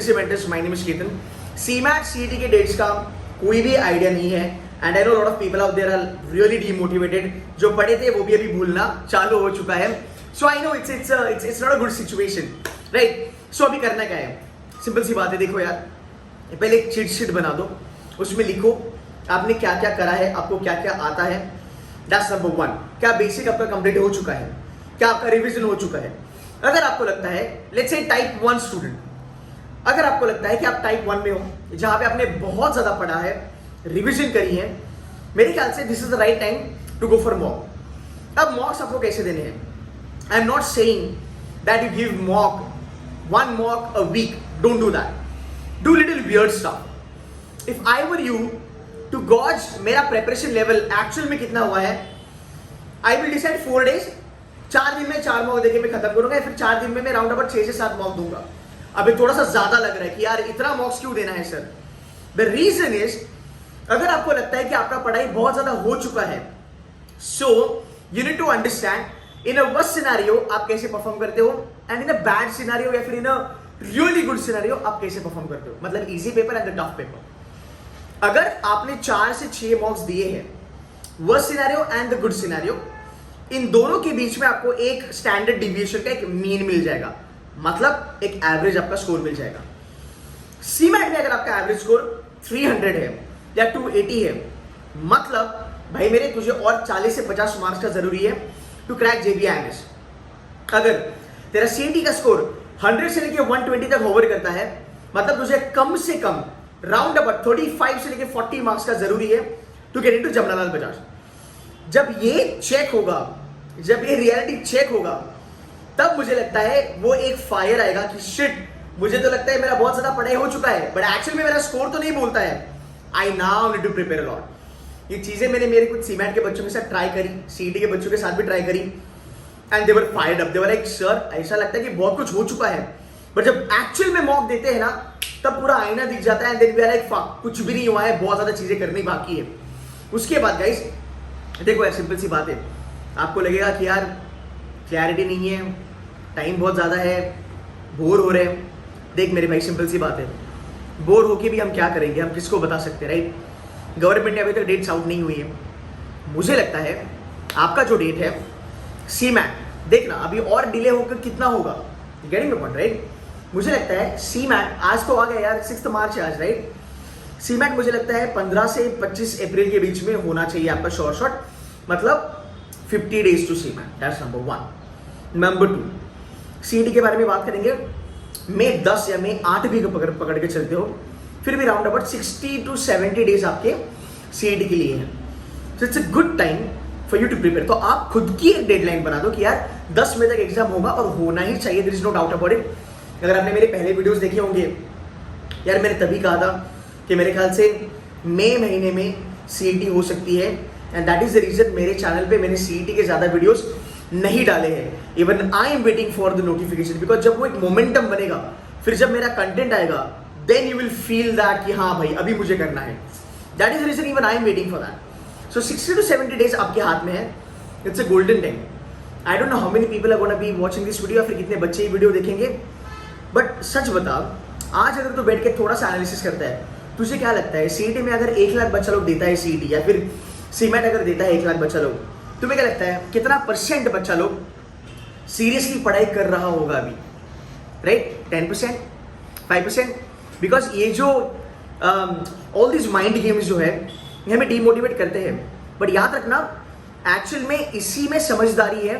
Aggressive Mentors, my name is Ketan. CMAT CET के dates का कोई भी आइडिया नहीं है and I know lot of people out there are really demotivated. जो पढ़े थे वो भी अभी भूलना चालू हो चुका है. So I know it's not a good situation, right? So अभी करना क्या है? सिंपल सी बात है. देखो यार, पहले एक चीट शीट बना दो, उसमें लिखो आपने क्या क्या करा है, आपको क्या क्या आता है. That's number 1. क्या बेसिक आपका कंप्लीट हो चुका है? क्या आपका रिवीजन हो चुका है? अगर आपको लगता है, लेट्स से टाइप 1 स्टूडेंट, अगर आपको लगता है कि आप टाइप 1 में हो, जहां पे आपने बहुत ज्यादा पढ़ा है, रिवीजन करी है, मेरे ख्याल से this is the right time to go for mock. अब मॉक्स आपको कैसे देने हैं? I am not saying that you give mock 1 mock a week. Don't do that. Do little weird stuff. If I were you to gauge मेरा preparation level actual में कितना हुआ है, आई विल डिसाइड 4 days. 4 दिन में 4 mock देके मैं खत्म करूंगा, फिर 4 दिन में मैं राउंड अबाउट 6 से 7 मॉक दूंगा. अभी थोड़ा सा ज्यादा लग रहा है कि यार इतना मॉक्स क्यों देना है सर? द रीजन इज, अगर आपको लगता है कि आपका पढ़ाई बहुत ज्यादा हो चुका है, so you need to understand in a worst scenario आप कैसे परफॉर्म करते हो, and in a bad scenario या फिर in a really good scenario आप कैसे परफॉर्म करते हो. मतलब easy paper and the tough paper. अगर आपने 4 से 6 मॉक्स दिए हैं, worst scenario and the good scenario, इन दोनों के बीच में आपको एक स्टैंडर्ड डिविएशन का एक मीन मिल जाएगा. मतलब एक एवरेज आपका स्कोर मिल जाएगा. सीमैट में अगर आपका एवरेज स्कोर 300 है या 280 है, मतलब भाई मेरे तुझे और 40 से 50 मार्क्स का जरूरी है टू क्रैक JBIMS. अगर तेरा CET का स्कोर 100 से लेके 120 तक होवर करता है, मतलब तुझे कम से कम राउंड अबाउट 35 से लेके 40 मार्क्स का जरूरी है to get into Jamnalal Bajaj. जब ये चेक होगा, जब ये रियलिटी चेक होगा, तब मुझे लगता है वो एक फायर आएगा कि शिट, मुझे तो लगता है मेरा बहुत ज्यादा पढ़ाई हो चुका है, बट एक्चुअल में मेरा स्कोर तो नहीं बोलता है. I now need to prepare a lot. ये चीजें मैंने मेरे कुछ सीमैट के बच्चों के साथ ट्राई करी, CET के बच्चों के साथ भी ट्राई करी, and they were fired up. They were like sir, ऐसा लगता है कि बहुत कुछ हो चुका है, बट जब एक्चुअल में मॉक देते हैं ना, तब पूरा आईना दिख जाता है. Then we are like fuck, कुछ भी नहीं हुआ है, बहुत ज्यादा चीजें करनी बाकी है. उसके बाद गाइस देखो यार, सिंपल सी बात है, आपको लगेगा कि यार क्लैरिटी नहीं है, टाइम बहुत ज़्यादा है, बोर हो रहे हैं. देख मेरे भाई, सिंपल सी बात है, बोर होके भी हम क्या करेंगे, हम किसको बता सकते हैं, राइट? गवर्नमेंट ने अभी तक डेट्स आउट नहीं हुई है. मुझे लगता है आपका जो डेट है सीमैट, देखना अभी और डिले होकर कितना होगा. Getting the point, right? मुझे लगता है सीमैट आज तो आ गया यार, 6 मार्च है आज, राइट? सीमैट मुझे लगता है 15 से 25 अप्रैल के बीच में होना चाहिए आपका शॉर्ट शॉट. मतलब 50 days to CMAT. That's number 1. Number 2, CET के बारे में बात करेंगे. May 10 या May 8 भी पकड़ के चलते हो, फिर भी राउंड अबाउट 60 to 70 days आपके CET के लिए है. So it's a good time for you to prepare. तो आप खुद की एक डेडलाइन बना दो कि यार 10 मई तक एग्जाम होगा और होना ही चाहिए. There is no doubt about it. अगर आपने मेरे पहले वीडियोस देखे होंगे यार, मैंने तभी कहा था कि मेरे ख्याल से मई महीने में CET हो सकती है, and that is the reason मेरे चैनल पे मैंने CET के ज्यादा वीडियोस नहीं डाले हैं. Even I am waiting for the notification, because जब वो एक मोमेंटम बनेगा, फिर जब मेरा कंटेंट आएगा, then you will feel that कि हाँ भाई अभी मुझे करना है. That is the reason even I am waiting for that. So 60 to 70 days आपके हाथ में है. It's a golden time. I don't know how many people are gonna be watching this video, या फिर कितने बच्चे ये वीडियो देखेंगे, बट सच बता, आज अगर तू बैठ के थोड़ा सा एनालिसिस करता है, तुझे क्या लगता है CET में अगर 1 लाख बच्चा लोग देता है CET, या फिर सीमैट अगर देता है 1 लाख बच्चा लोग, तुम्हें क्या लगता है कितना % बच्चा लोग सीरियसली पढ़ाई कर रहा होगा अभी, राइट? 10%, 5%. बिकॉज ये जो ऑल दिस माइंड गेम्स जो है, ये हमें डीमोटिवेट करते हैं. बट याद रखना, एक्चुअल में इसी में समझदारी है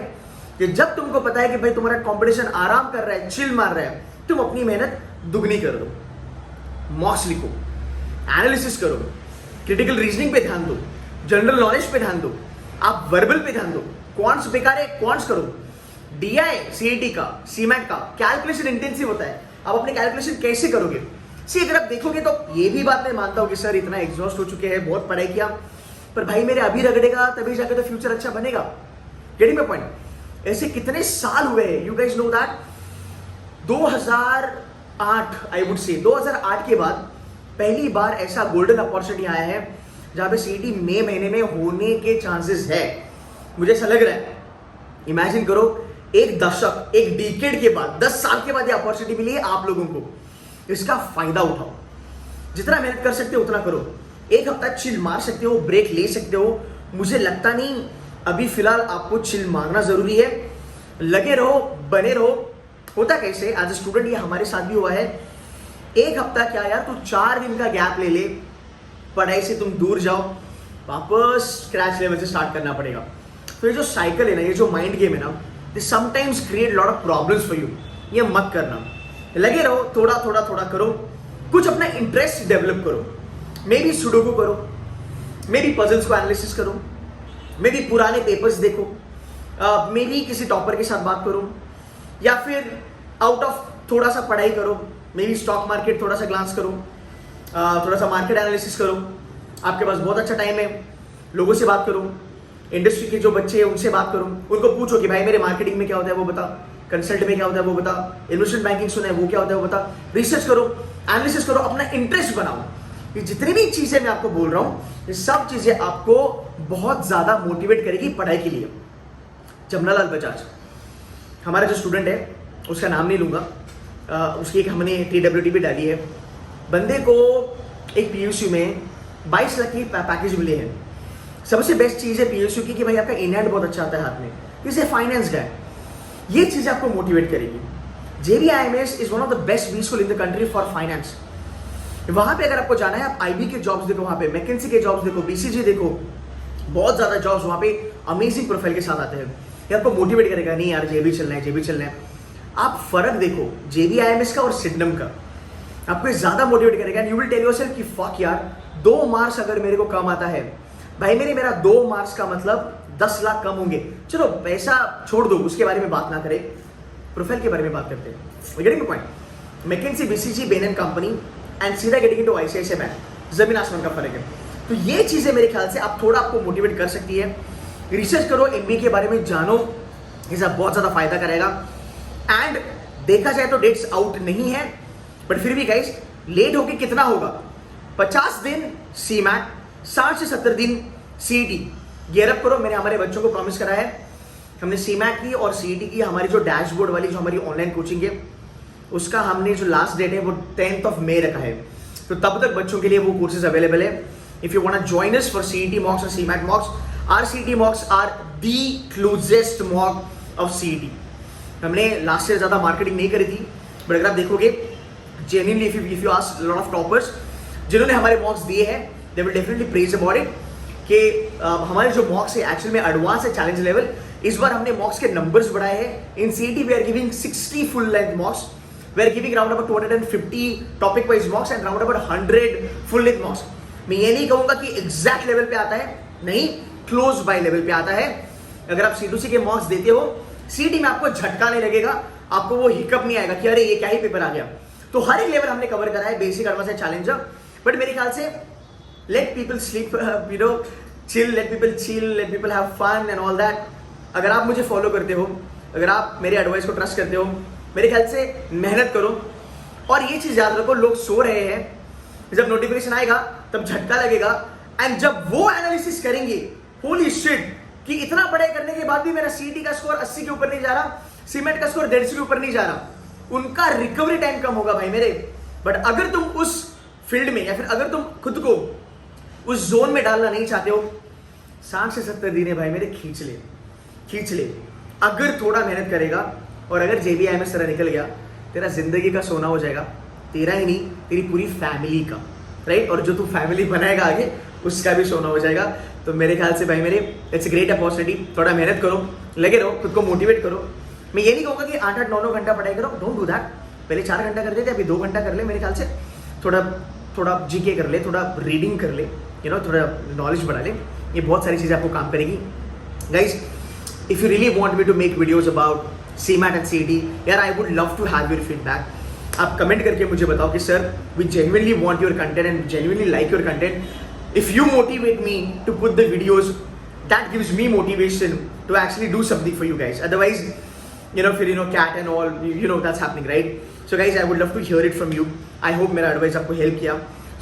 कि जब तुमको पता है कि भाई तुम्हारा कॉम्पिटिशन आराम कर रहा है, चिल मार रहा है, तुम अपनी मेहनत दुगनी कर दो. मॉक्स लिखो, एनालिसिस करो, क्रिटिकल रीजनिंग पे ध्यान दो, जनरल नॉलेज पे ध्यान दो, आप वर्बल पे ध्यान दो. क्वांट्स बेकार है, क्वांट्स करो. DI CET का, सीमैट का कैलकुलेशन इंटेंसिव होता है. आप अपने कैलकुलेशन कैसे करोगे? अगर आप देखोगे तो ये भी बात मैं मानता हूँ कि सर इतना एग्जॉस्ट हो चुके हैं, बहुत पढ़ाई किया, पर भाई मेरे अभी रगड़ेगा तभी जाके तो फ्यूचर अच्छा बनेगा. Getting my point? ऐसे कितने साल हुए हैं, you guys know that. 2008 I would say 2008 के बाद पहली बार ऐसा गोल्डन अपॉर्चुनिटी आया है जहां पे CET मई महीने में होने के चांसेस है. मुझे ऐसा लग रहा है, इमेजिन करो, एक दशक, एक डिकेड के बाद, 10 साल के बाद ये अपॉर्चुनिटी मिली है आप लोगों को. इसका फायदा उठाओ, जितना मेहनत कर सकते हो उतना करो। एक हफ्ता चिल मार सकते हो, ब्रेक ले सकते हो, मुझे लगता नहीं अभी फिलहाल आपको चिल मारना जरूरी है। लगे रहो, बने रहो। होता कैसे, एज ए स्टूडेंट ये हमारे साथ भी हुआ है। एक हफ्ता क्या यार, तू 4 दिन का गैप ले ले, पढ़ाई से तुम दूर जाओ, वापस स्क्रैच लेवल से स्टार्ट करना पड़ेगा। तो ये जो साइकिल है ना, ये जो माइंड गेम है ना, this sometimes create lot of problems for you. ये मत करना, लगे रहो, थोड़ा थोड़ा थोड़ा करो, कुछ अपना इंटरेस्ट डेवलप करो। मे बी सुडोकू करो, मे बी पजल्स को एनालिसिस करो, मे बी पुराने पेपर्स देखो, मे बी किसी टॉपर के साथ बात करो, या फिर आउट ऑफ थोड़ा सा पढ़ाई करो, मे बी स्टॉक मार्केट थोड़ा सा ग्लांस करो, थोड़ा सा मार्केट एनालिसिस करो। आपके पास बहुत अच्छा टाइम है, लोगों से बात करो, इंडस्ट्री के जो बच्चे हैं उनसे बात करो, उनको पूछो कि भाई मेरे मार्केटिंग में क्या होता है वो बता, कंसल्ट में क्या होता है वो बता, इन्वेस्टमेंट बैंकिंग सुना है वो क्या होता है वो बता। रिसर्च करो, एनालिसिस करो, अपना इंटरेस्ट बनाओ। ये जितनी भी चीजें मैं आपको बोल रहा हूँ, ये सब चीजें आपको बहुत ज्यादा मोटिवेट करेगी पढ़ाई के लिए। जमनालाल बजाज हमारा जो स्टूडेंट है, उसका नाम नहीं लूंगा, उसकी एक हमने TWT भी डाली है। बंदे को एक PSU में 22 लाख की पैकेज मिले हैं। सबसे बेस्ट चीज़ है PSU की कि भाई आपका इन हैंड बहुत अच्छा आता है हाथ में, इसे फाइनेंस का है। ये चीज़ आपको मोटिवेट करेगी। JBIMS is one of the best B school in the country for finance. वहाँ पे अगर आपको जाना है, आप IB के जॉब्स देखो, वहाँ पे मैकेंसी के जॉब्स देखो, BCG देखो, बहुत ज़्यादा जॉब्स वहाँ पे अमेजिंग प्रोफाइल के साथ आते हैं। ये आपको मोटिवेट करेगा, नहीं यार JB चलना है, JB चलना है। आप फर्क देखो JBIMS का और सिडनम का, आपको ज़्यादा मोटिवेट करेगा। यू विल टेल योरसेल्फ कि फक यार, 2 मार्क्स अगर मेरे को कम आता है, भाई मेरा 2 मार्क्स का मतलब 10 लाख कम होंगे। चलो पैसा छोड़ दो, उसके बारे में बात ना करें, प्रोफाइल के बारे में बात करते हैं। Getting the point. McKinsey, BCG, Ben and company and सीधा गेटिंग इनटू ICICI बैंक, जमीन आसमान का फर्क है। तो ये चीजें मेरे ख्याल से आप थोड़ा आपको मोटिवेट कर सकती है। रिसर्च करो, MBA के बारे में जानो, इसका बहुत ज्यादा फायदा करेगा। एंड देखा जाए तो डेट्स आउट नहीं है, बट फिर भी गाइस लेट होके कितना होगा, 50 दिन CMAT, 60 से 70 दिन CET। गियरअप करो। मैंने हमारे बच्चों को प्रॉमिस करा है, हमने CMAT की और CET की हमारी जो डैशबोर्ड वाली जो हमारी ऑनलाइन कोचिंग है, उसका हमने जो लास्ट डेट है वो 10th May रखा है। तो तब तक बच्चों के लिए वो कोर्सेज अवेलेबल है। If you want to join us for CET mocks और CMAT mocks, are CET mocks are the closest mock of CET। हमने लास्ट से ज़्यादा मार्केटिंग नहीं करी थी, बट अगर आप देखोगे genuinely, if you ask lot of toppers जिन्होंने हमारे मॉक्स दिए हैं, they will definitely praise about it कि हमारे जो मॉक्स है एक्चुअल में एडवांस है, चैलेंज लेवल। इस बार हमने मॉक्स के नंबर्स बढ़ाए हैं। In CET we are giving 60 full length mocks, we are giving round about 250 topic wise mocks and round about 100 full length mocks. मैं ये नहीं कहूंगा कि एग्जैक्ट लेवल पे आता है, नहीं, क्लोज बाय लेवल पे आता है। अगर आप C2C के मॉक्स देते हो, CET में आपको झटका नहीं लगेगा, आपको वो हिकअप नहीं आएगा कि अरे ये क्या ही पेपर आ गया। तो हर एक लेवल हमने कवर करा है, बेसिक, एडवांस, चैलेंजर। बट मेरे ख्याल से let people sleep, chill, let people chill, let people have fun and all that. अगर आप मुझे फॉलो करते हो, अगर आप मेरे एडवाइस को ट्रस्ट करते हो, मेरे ख्याल से मेहनत करो। और ये चीज याद रखो, लोग सो रहे हैं, जब नोटिफिकेशन आएगा तब झटका लगेगा, एंड जब वो एनालिसिस करेंगे, होली शिट, कि इतना पढ़ाई करने के बाद भी मेरा CET का स्कोर 80 के ऊपर नहीं जा रहा, CMAT का स्कोर 150 के ऊपर नहीं जा रहा, उनका रिकवरी टाइम कम होगा भाई मेरे। बट अगर तुम उस फील्ड में, या फिर अगर तुम खुद को उस जोन में डालना नहीं चाहते हो, 60 से 70 दिन है भाई मेरे, खींच ले। अगर थोड़ा मेहनत करेगा, और अगर JBIMS तरह निकल गया, तेरा जिंदगी का सोना हो जाएगा, तेरा ही नहीं, तेरी पूरी फैमिली का, राइट। और जो तू फैमिली बनाएगा आगे, उसका भी सोना हो जाएगा। तो मेरे ख्याल से भाई मेरे, इट्स अ ग्रेट अपॉर्चुनिटी। थोड़ा मेहनत करो, लगे रहो, खुद को मोटिवेट करो। मैं ये नहीं कहूँगा कि 8-8, 9-9 घंटा पढ़ाई करो, डोंट डू दैट। पहले 4 घंटा करते थे, अभी 2 घंटा कर ले। मेरे ख्याल से थोड़ा GK कर ले, थोड़ा रीडिंग कर ले, थोड़ा नॉलेज बढ़ा ले। ये बहुत सारी चीज़ें आपको काम करेगी। Guys, if you really want me to make videos about CMAT and CET, यार I would love to have your feedback. आप कमेंट करके मुझे बताओ कि sir, we genuinely want your content and genuinely like your content. If you motivate me to put the videos, that gives me motivation to actually do something for you guys. Otherwise फिर cat and all, that's happening, right? So guys, I would love to hear it from you. I hope मेरा advice आपको help किया।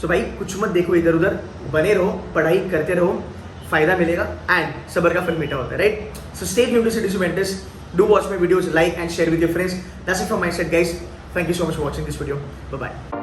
So भाई, कुछ मत देखो इधर उधर, बने रहो, पढ़ाई करते रहो, फायदा मिलेगा, एंड सबर का फल मीठा होता है, right? So stay tuned to Cities to Mentors. Do watch my videos, like and share with your friends. That's it from my side, guys. Thank you so much for watching this video. Bye bye.